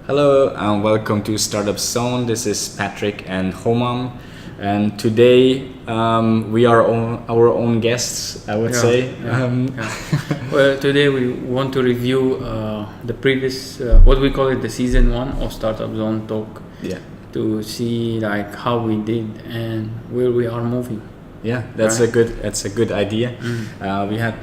Hello and welcome to Startup Zone. This is Patrick and Homam, and today we are our own guests, I would say. Well, today we want to review the previous, what we call it, the season 1 of Startup Zone Talk. Yeah. To see like how we did and where we are moving. Yeah, that's a good idea. We had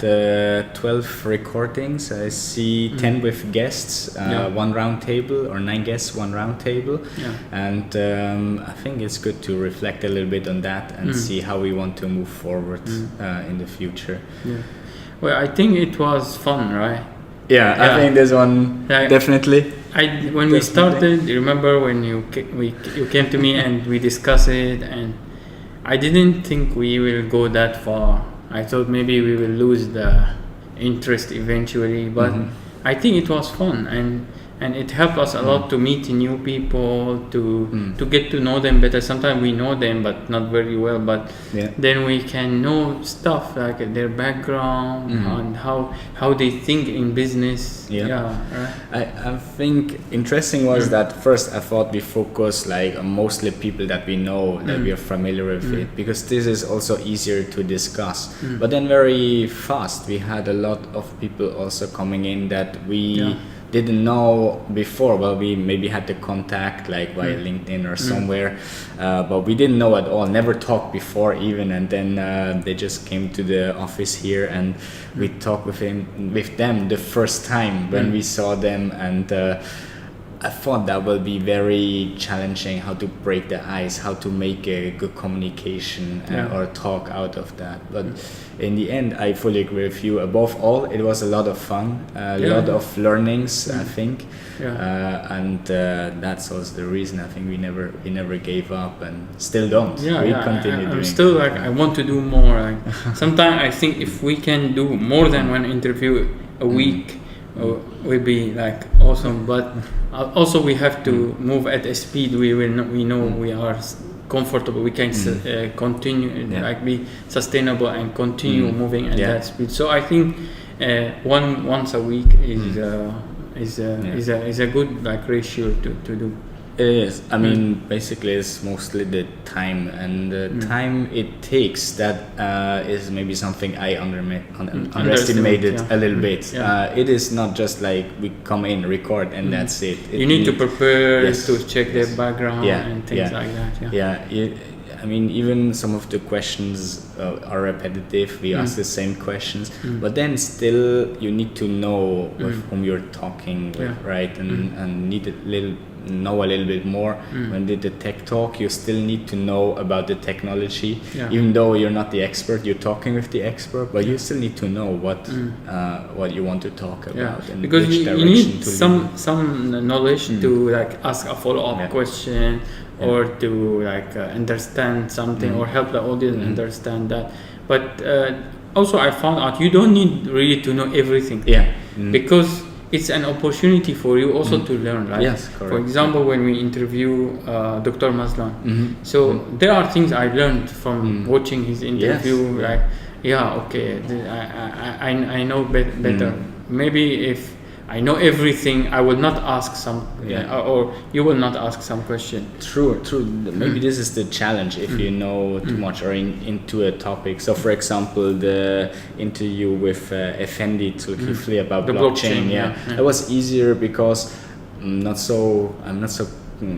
12 recordings. I see 10 with guests, one round table, or 9 guests, one round table. Yeah. And I think it's good to reflect a little bit on that and see how we want to move forward in the future. Yeah. Well, I think it was fun, right? Yeah, I think this one definitely. When we started, remember when you came to me and we discussed it, and I didn't think we will go that far. I thought maybe we will lose the interest eventually, but I think it was fun, and it helped us a lot to meet new people, to get to know them better. Sometimes we know them but not very well, but then we can know stuff like their background and how they think in business. I think interesting was that first I thought we focus like on mostly people that we know, that we are familiar with it, because this is also easier to discuss. But then very fast we had a lot of people also coming in that we didn't know before. Well, we maybe had the contact like via LinkedIn or somewhere, but we didn't know at all, never talked before even, and then they just came to the office here and we talked with them the first time when we saw them, and I thought that will be very challenging, how to break the ice, how to make a good communication or talk out of that. But in the end, I fully agree with you. Above all, it was a lot of fun, a lot of learnings, I think, and that's also the reason I think we never gave up and still don't. We continue doing. I'm still like I want to do more. Like, sometimes I think if we can do more than one interview a week, will be like awesome. But also we have to move at a speed we know we are comfortable, we can continue like be sustainable and continue moving at that speed. So I think once a week is a good like ratio to do. It is. I mean, basically, it's mostly the time, and the time it takes that is maybe something I underestimated a little bit. It is not just like we come in, record, and that's it. You need to prepare to check their background and things like that. I mean, even some of the questions are repetitive. We ask the same questions, but then still you need to know with whom you're talking with, right? And need know a little bit more. When did the tech talk, you still need to know about the technology, even though you're not the expert. You're talking with the expert, but you still need to know what you want to talk about and because which you direction need to some knowledge to like ask a follow-up question or to like understand something or help the audience understand that. But also I found out you don't need really to know everything, because it's an opportunity for you also to learn, right? Yes, correct. For example, when we interview Dr. Maslan, so there are things I learned from watching his interview. Like, I know better. Maybe if I know everything, I will not ask some, or you will not ask some question. True. Maybe this is the challenge if you know too much or into a topic. So, for example, the interview with Effendi Tulkifli about the blockchain. It was easier because I'm not so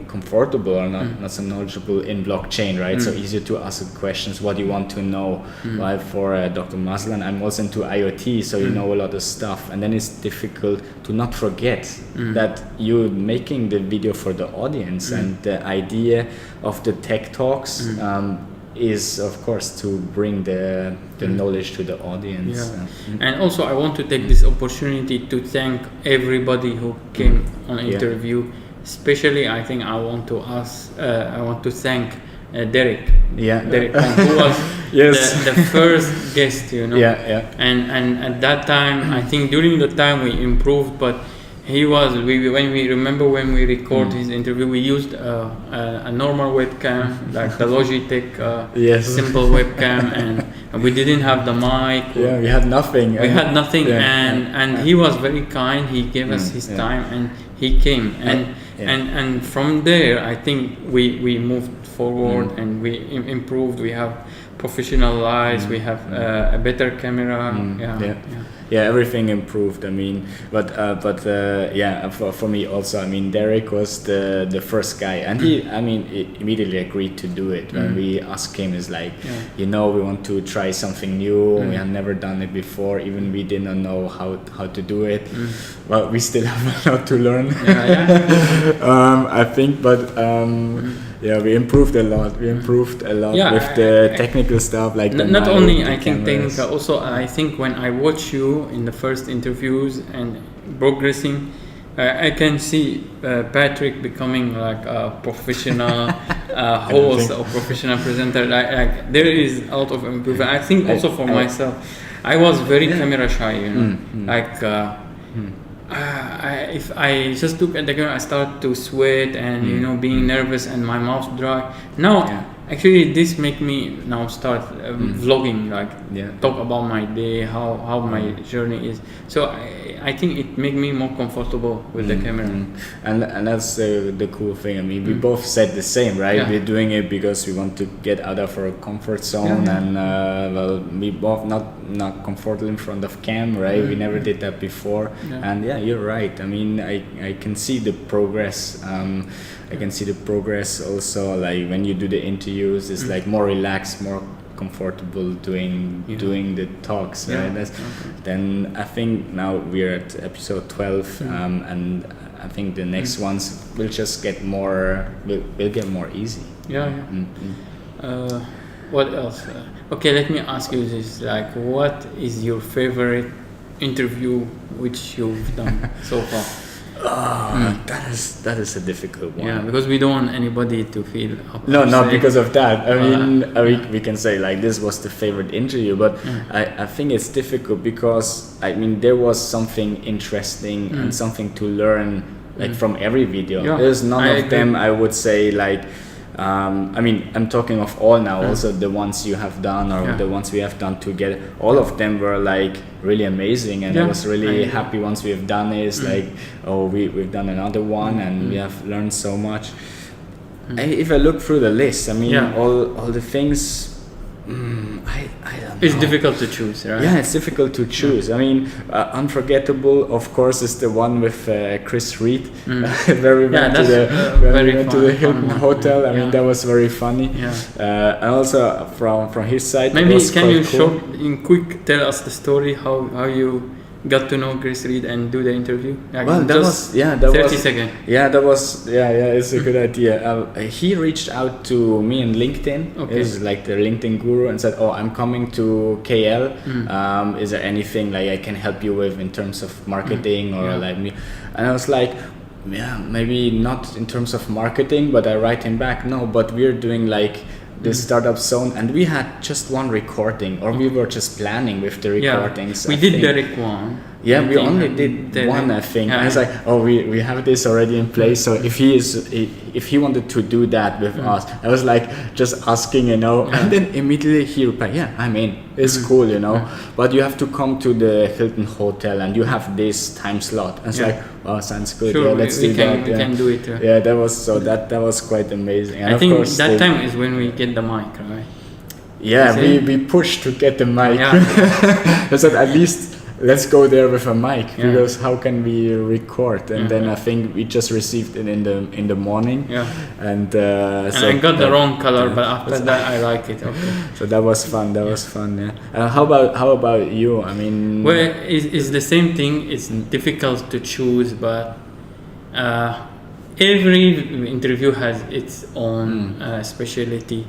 comfortable or not so knowledgeable in blockchain, right? So easier to ask questions what you want to know. While for Dr. Maslan, I'm also into IoT, so you know a lot of stuff, and then it's difficult to not forget that you're making the video for the audience, and the idea of the tech talks is of course to bring the knowledge to the audience. And also I want to take this opportunity to thank everybody who came on interview. Especially, I think I want to thank Derek. Derek, who was the first guest, And at that time, I think during the time we improved, but he was. When we record his interview, we used a normal webcam, like the Logitech simple webcam, and we didn't have the mic. Yeah, we had nothing. We had nothing, Yeah. and he was very kind. He gave us his time, and he came, and from there, I think we moved forward and we improved. We have professional lights. We have a better camera. Yeah, everything improved. I mean, but for me also, I mean, Derek was the first guy, and he immediately agreed to do it when we asked him. Is like, we want to try something new. We have never done it before. Even we didn't know how to do it. Well, we still have a lot to learn. I think, but we improved a lot. With the technical stuff, like not only I think technical. Also, I think when I watch you in the first interviews and progressing, I can see Patrick becoming like a professional host or professional presenter. Like there is a lot of improvement. I think also for myself, I was very camera shy. If I just look at the camera, I start to sweat and being nervous and my mouth dry. Now, actually, this make me now start vlogging, talk about my day, how my journey is. So I think it make me more comfortable with the camera. And that's the cool thing. I mean, we both said the same, right? We're doing it because we want to get out of our comfort zone, and we both not comfortable in front of cam, right? We never did that before, and you're right. I mean, I can see the progress. I can see the progress also, like when you do the interviews, it's like more relaxed, more comfortable doing the talks, right? Then I think now we're at episode 12, and I think the next ones will just get more easy. What else? Okay, let me ask you this: like, what is your favorite interview which you've done so far? That is a difficult one. Yeah, because we don't want anybody to feel upset. No, not because of that. I mean, we can say like this was the favorite interview, but I think it's difficult because I mean there was something interesting and something to learn like from every video. There's none of them I would say like. I mean, I'm talking of all now. Also, the ones you have done or the ones we have done together. All of them were like really amazing, and I was really happy once we have done it. It's like, we've done another one, and we have learned so much. If I look through the list, I mean, all the things. I don't know. It's difficult to choose, right? Yeah, it's difficult to choose. I mean, unforgettable, of course, is the one with Chris Reed, where we went to the Hilton Hotel. I mean, that was very funny. And also from his side, maybe can you quick tell us the story how you got to know Chris Reed and do the interview? Like well, that was 30 seconds. Yeah, that was it's a good idea. He reached out to me on LinkedIn. Okay. He's like the LinkedIn guru, and said, "Oh, I'm coming to KL. Is there anything like I can help you with in terms of marketing or like me?" And I was like, "Yeah, maybe not in terms of marketing," but I write him back, "No, but we're doing like." The startup zone, and we had just one recording, or we were just planning with the recordings. We did Derek one. Yeah, we only did Derek. One, I think. And it's like, we have this already in place. So if he wanted to do that with us, I was like just asking, and then immediately he replied, "Yeah, I'm in. It's cool, but you have to come to the Hilton Hotel, and you have this time slot." And it's like, "Wow, sounds good. Sure, let's do that." We can do it. Yeah, that was quite amazing. And I think that time is when we get the mic, right? Yeah, we pushed to get the mic. I said, at least let's go there with a mic, because how can we record? And then I think we just received it in the morning. And so I got the wrong color, but after that I like it. Okay. So that was fun. Yeah. How about you? I mean, well, it's the same thing. It's difficult to choose, but every interview has its own specialty.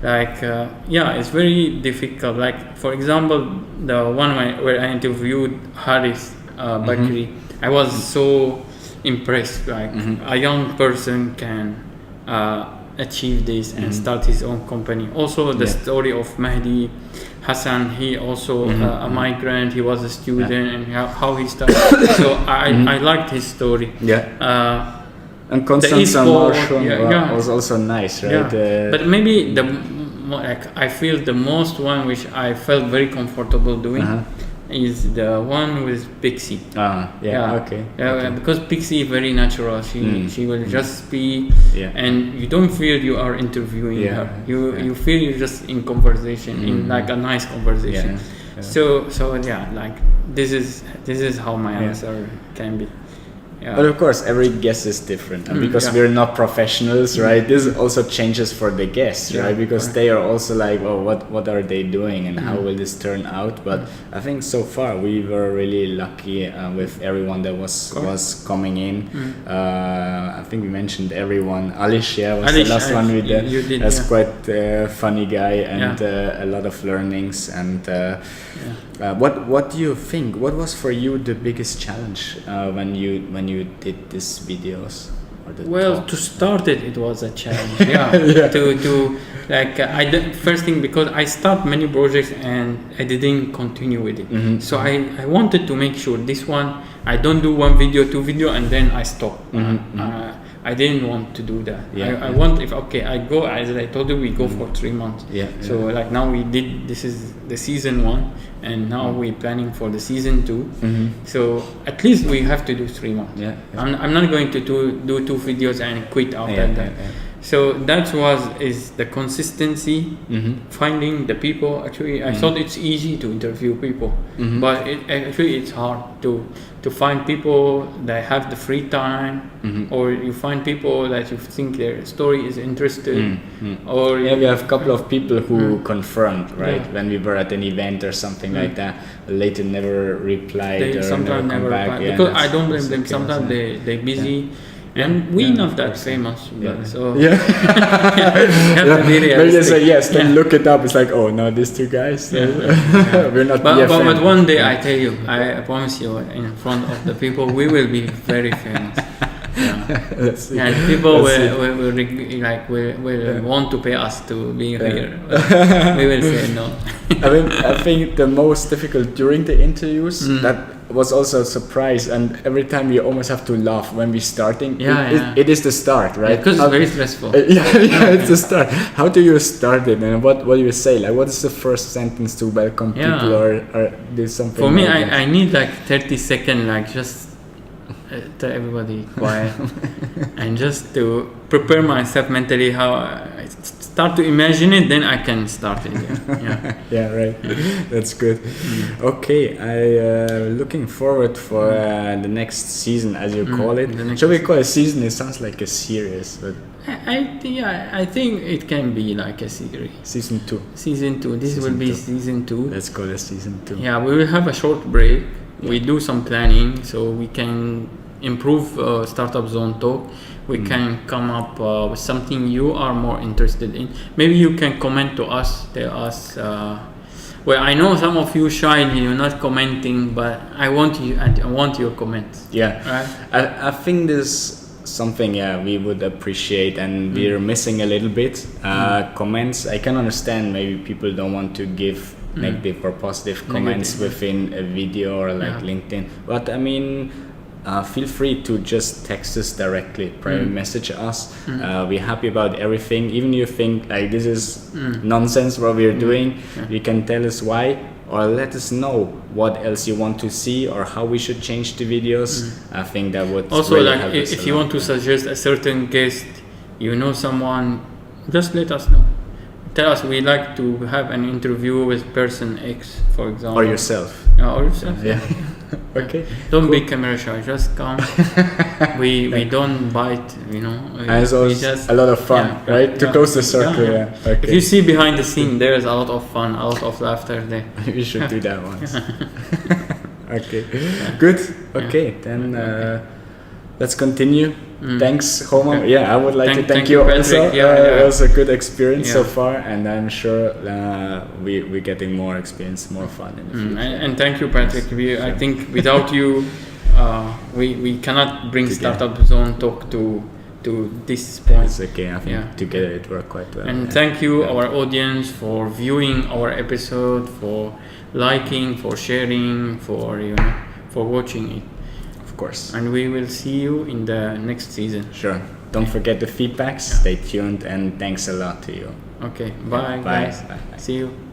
Like it's very difficult. Like for example, the one where I interviewed Haris Bakri, I was so impressed. Like a young person can achieve this and start his own company. Also the story of Mahdi Hassan, he also a migrant, he was a student, and how he started. So I liked his story. And Constance was also nice, right? But maybe the like I feel the most one which I felt very comfortable doing is the one with Pixie. Okay. Because Pixie is very natural. She will just speak, and you don't feel you are interviewing her. You feel you're just in conversation, in like a nice conversation. So like this is how my answer can be. Yeah. But of course, every guest is different, and because we're not professionals, right? This also changes for the guests, right? Because they are also like, oh, what are they doing, and how will this turn out? But I think so far we were really lucky with everyone that was coming in. I think we mentioned everyone. Alish, was the last one we did. That's quite a funny guy, and a lot of learnings. And what do you think? What was for you the biggest challenge when you did these videos? Well, to start it was a challenge. To like I did first thing, because I start many projects and I didn't continue with it. So I wanted to make sure this one I don't do 1 video, 2 video, and then I stop. I didn't want to do that. I want, if I go, as I told you, we go for 3 months. So like now we did, this is the season 1, and now we're planning for the season 2. So at least we have to do 3 months. I'm not going to do 2 videos and quit after that. So that is the consistency, finding the people. Actually, I thought it's easy to interview people, but it's hard to find people that have the free time, or you find people that you think their story is interesting. Or we have a couple of people who confirmed, right? When we were at an event or something like that, later never replied. They or sometimes never back. reply, because I don't blame them. Sometimes they're busy. And we're not that famous, but so you have to be realistic. Maybe they say yes, then look it up. It's like, oh no, these 2 guys. We're not. But one day, I tell you, I promise you, in front of the people, we will be very famous. And people will want to pay us to be here. We will say no. I think the most difficult during the interviews, that was also a surprise, and every time you almost have to laugh when we're starting. It is the start, right? Because it's very stressful. It's the start. How do you start it, and what do you say? Like, what is the first sentence to welcome people, or do something? For me, I need like 30 seconds, like just tell everybody quiet, and just to prepare myself mentally, how I start to imagine it, then I can start it. Right. That's good. Okay, I looking forward for the next season, as you call it. Shall we call it season? It sounds like a series, but I think it can be like a series. Season 2. This will be season 2. Let's call it season 2. Yeah, we will have a short break. We do some planning so we can improve Startup Zone Talk. We can come up with something you are more interested in. Maybe you can comment to us, tell us. Well, I know some of you shy and you're not commenting, but I want your comments. Right? I think this something we would appreciate, and we're missing a little bit. Comments, I can understand maybe people don't want to give negative or positive comments within a video or like LinkedIn, but I mean, feel free to just text us directly, private message us. We're happy about everything. Even if you think like this is nonsense what we're doing, you can tell us why, or let us know what else you want to see or how we should change the videos. I think that would also really like help us if you want to suggest a certain guest, someone, just let us know. Tell us, we like to have an interview with person X, for example. Or yourself. Or yourself. Okay. Don't be camera shy. Just come. we don't bite. It's always a lot of fun, right? To close the circle. Okay. If you see behind the scene, there is a lot of fun, a lot of laughter there. We should do that once. Okay. Good. Okay. Then let's continue. Thanks, Homam. I would like to thank you also. It was a good experience so far, and I'm sure we're getting more experience, more fun in the future. And thank you, Patrick. I think without you, we cannot bring Startup Zone Talk to this point. It's okay. I think together it worked quite well. And thank you, our audience, for viewing our episode, for liking, for sharing, for watching it. Course. And we will see you in the next season. Sure. Don't forget the feedbacks. Stay tuned, and thanks a lot to you. Okay, bye, Bye. guys. Bye. See you.